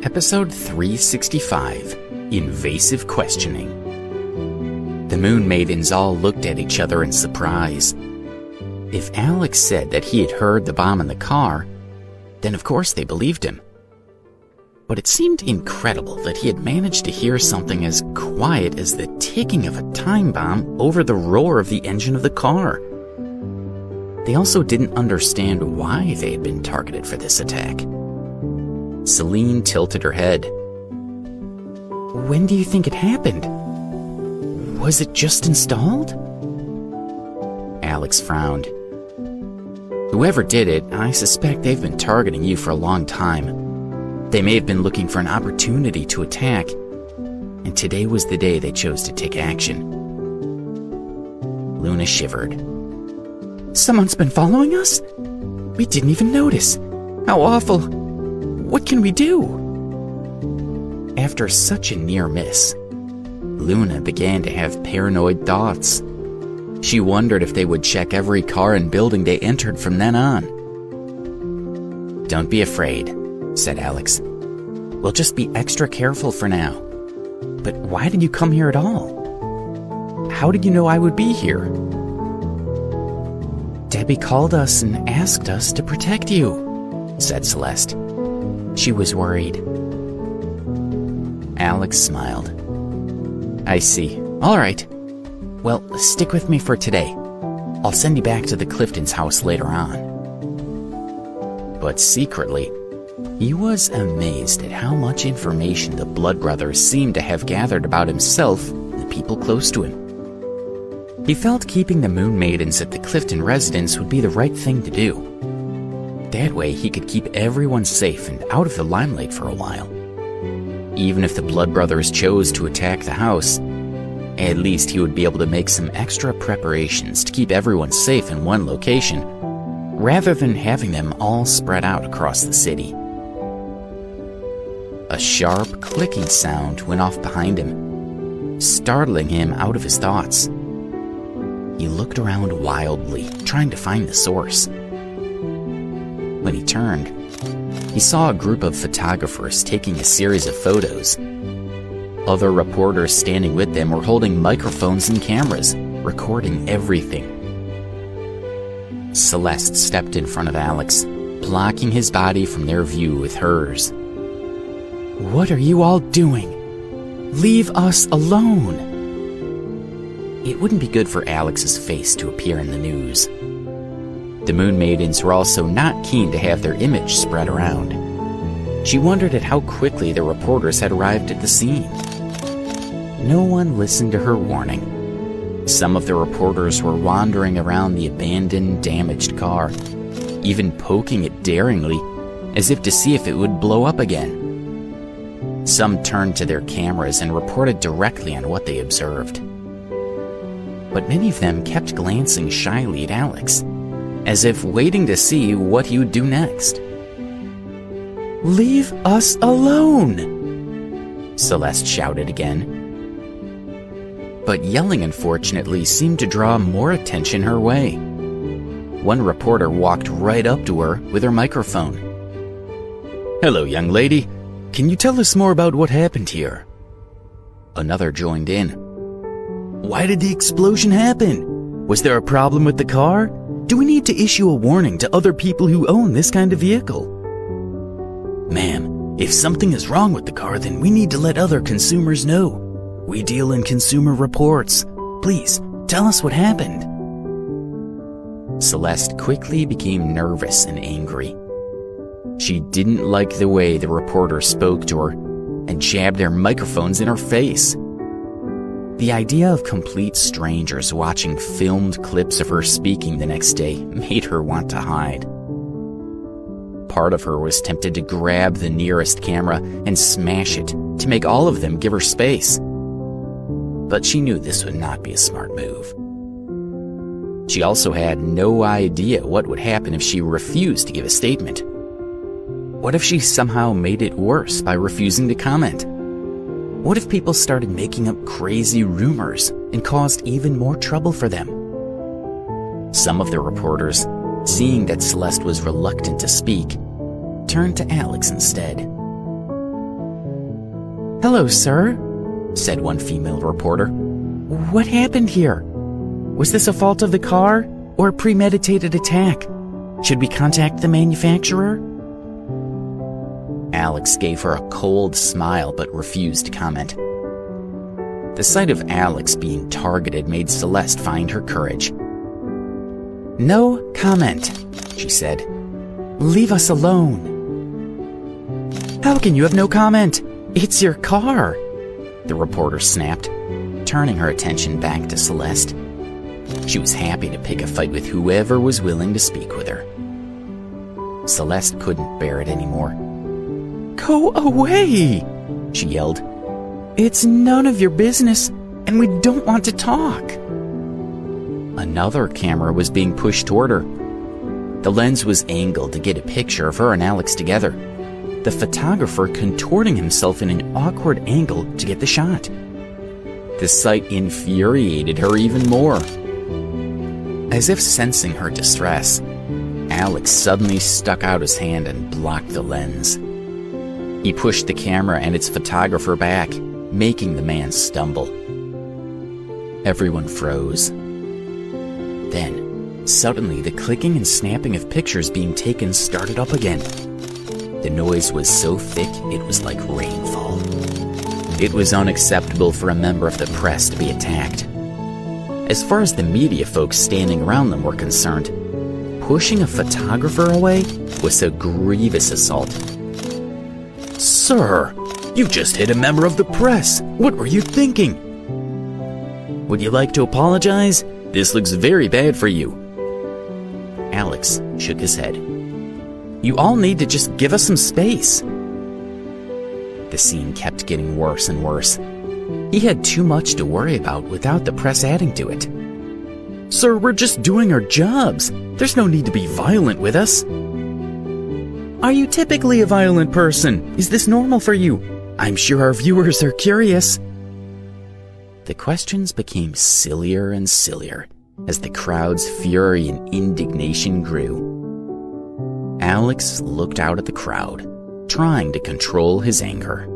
Episode 365, Invasive Questioning. The Moon Maidens all looked at each other in surprise. If Alex said that he had heard the bomb in the car, then of course they believed him. But it seemed incredible that he had managed to hear something as quiet as the ticking of a time bomb over the roar of the engine of the car. They also didn't understand why they had been targeted for this attack. Celine tilted her head. When do you think it happened? Was it just installed? Alex frowned. Whoever did it, I suspect they've been targeting you for a long time. They may have been looking for an opportunity to attack, and today was the day they chose to take action. Luna shivered. Someone's been following us? We didn't even notice. How awful. What can we do? After such a near miss, Luna began to have paranoid thoughts. She wondered if they would check every car and building they entered from then on. Don't be afraid, said Alex. We'll just be extra careful for now. But why did you come here at all? How did you know I would be here? Debbie called us and asked us to protect you, said Celeste. She was worried. Alex smiled. I see. All right. Well, stick with me for today. I'll send you back to the Cliftons' house later on. But secretly, he was amazed at how much information the Blood Brothers seemed to have gathered about himself and the people close to him. He felt keeping the Moon Maidens at the Clifton residence would be the right thing to do. That way he could keep everyone safe and out of the limelight for a while. Even if the Blood Brothers chose to attack the house, at least he would be able to make some extra preparations to keep everyone safe in one location, rather than having them all spread out across the city. A sharp clicking sound went off behind him, startling him out of his thoughts. He looked around wildly, trying to find the source. When he turned, he saw a group of photographers taking a series of photos. Other reporters standing with them were holding microphones and cameras, recording everything. Celeste stepped in front of Alex, blocking his body from their view with hers. What are you all doing? Leave us alone! It wouldn't be good for Alex's face to appear in the news. The Moon Maidens were also not keen to have their image spread around. She wondered at how quickly the reporters had arrived at the scene. No one listened to her warning. Some of the reporters were wandering around the abandoned, damaged car, even poking it daringly, as if to see if it would blow up again. Some turned to their cameras and reported directly on what they observed. But many of them kept glancing shyly at Alex, as if waiting to see what he would do next. Leave us alone! Celeste shouted again. But yelling, unfortunately, seemed to draw more attention her way. One reporter walked right up to her with her microphone. Hello, young lady. Can you tell us more about what happened here? Another joined in. Why did the explosion happen? Was there a problem with the car? Do we need to issue a warning to other people who own this kind of vehicle? Ma'am, if something is wrong with the car, then we need to let other consumers know. We deal in consumer reports. Please, tell us what happened. Celeste quickly became nervous and angry. She didn't like the way the reporter spoke to her and jabbed their microphones in her face. The idea of complete strangers watching filmed clips of her speaking the next day made her want to hide. Part of her was tempted to grab the nearest camera and smash it to make all of them give her space. But she knew this would not be a smart move. She also had no idea what would happen if she refused to give a statement. What if she somehow made it worse by refusing to comment? What if people started making up crazy rumors and caused even more trouble for them? Some of the reporters, seeing that Celeste was reluctant to speak, turned to Alex instead. "Hello, sir," said one female reporter. "What happened here? Was this a fault of the car or a premeditated attack? Should we contact the manufacturer?" Alex gave her a cold smile but refused to comment. The sight of Alex being targeted made Celeste find her courage. "No comment," she said. "Leave us alone." "How can you have no comment? It's your car," the reporter snapped, turning her attention back to Celeste. She was happy to pick a fight with whoever was willing to speak with her. Celeste couldn't bear it anymore. "Go away!" she yelled. "It's none of your business, and we don't want to talk." Another camera was being pushed toward her. The lens was angled to get a picture of her and Alex together, the photographer contorting himself in an awkward angle to get the shot. The sight infuriated her even more. As if sensing her distress, Alex suddenly stuck out his hand and blocked the lens. He pushed the camera and its photographer back, making the man stumble. Everyone froze. Then, suddenly, the clicking and snapping of pictures being taken started up again. The noise was so thick it was like rainfall. It was unacceptable for a member of the press to be attacked. As far as the media folks standing around them were concerned, pushing a photographer away was a grievous assault. "Sir, you just hit a member of the press. What were you thinking?" "Would you like to apologize? This looks very bad for you." Alex shook his head. "You all need to just give us some space." The scene kept getting worse and worse. He had too much to worry about without the press adding to it. "Sir, we're just doing our jobs. There's no need to be violent with us." "Are you typically a violent person? Is this normal for you? I'm sure our viewers are curious." The questions became sillier and sillier as the crowd's fury and indignation grew. Alex looked out at the crowd, trying to control his anger.